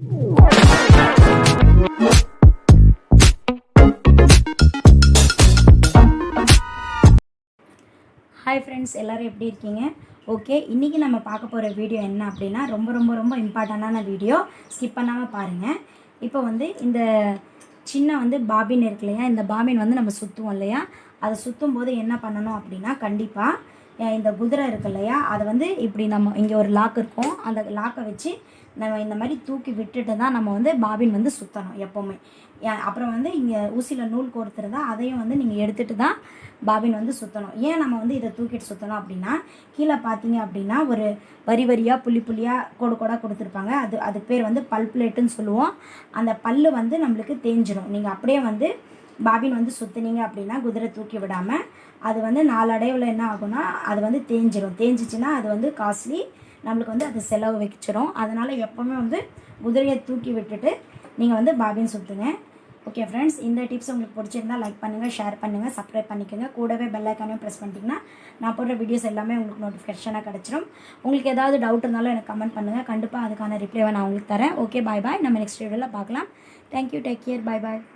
Hi friends, எல்லோரும் எப்படி இருக்கீங்க? ஓகே, இன்றைக்கி நம்ம பார்க்க போகிற வீடியோ என்ன அப்படின்னா ரொம்ப ரொம்ப ரொம்ப இம்பார்ட்டண்டான வீடியோ. ஸ்கிப் பண்ணாமல் பாருங்கள். இப்போ இந்த சின்ன பாபின் இருக்கு இல்லையா, இந்த பாபின் நம்ம சுற்றுவோம் இல்லையா, அதை சுற்றும் போது என்ன பண்ணணும் அப்படின்னா, கண்டிப்பாக இந்த குதிரை இருக்கு இல்லையா, அதை இப்படி நம்ம இங்கே ஒரு லாக் இருக்கும், அந்த லாக்கை வச்சு நம்ம இந்த மாதிரி தூக்கி விட்டுட்டு தான் நம்ம பாபின் சுற்றணும் எப்போவுமே. அப்புறம் இங்கே ஊசியில் நூல் கோர்த்துருந்தா அதையும் நீங்கள் எடுத்துகிட்டு தான் பாபின் சுற்றணும். ஏன் நம்ம இதை தூக்கிட்டு சுற்றணும் அப்படின்னா, கீழே பார்த்தீங்க அப்படின்னா ஒரு வரி வரியாக புள்ளி புள்ளியாக கோடு கோடாக கொடுத்துருப்பாங்க. அது பேர் பல்ப்ளேட்டுன்னு சொல்லுவோம். அந்த பல்லு நம்மளுக்கு தேஞ்சிடும். நீங்கள் அப்படியே பாபின் சுற்றுனீங்க அப்படின்னா குதிரை தூக்கி விடாமல் அது நாளடைவில் என்ன ஆகும்னா அது தேஞ்சிடும். தேஞ்சிச்சின்னா அது காஸ்ட்லி, நம்மளுக்கு அது செலவு வச்சிடும். அதனால் எப்போவுமே குதிரையை தூக்கி விட்டுட்டு நீங்கள் பாபின் சுற்றுங்க. ஓகே ஃப்ரெண்ட்ஸ், இந்த டிப்ஸ் உங்களுக்கு பிடிச்சிருந்தால் லைக் பண்ணுங்கள், ஷேர் பண்ணுங்கள், சப்ஸ்கிரைப் பண்ணிக்கோங்க. கூடவே பெல் ஐக்கானையும் ப்ரெஸ் பண்ணிட்டீங்கன்னா நான் போடுற வீடியோஸ் எல்லாமே உங்களுக்கு நோட்டிஃபிகேஷனாக கிடச்சிரும். உங்களுக்கு ஏதாவது டவுட் இருந்தாலும் எனக்கு கமெண்ட் பண்ணுங்கள். கண்டிப்பாக அதுக்கான ரிப்ளைவை நான் உங்களுக்கு தரேன். ஓகே, பாய் பாய். நம்ம நெக்ஸ்ட் வீடியோவில் பார்க்கலாம். தேங்க்யூ, டேக் கேர், பாய் பாய்.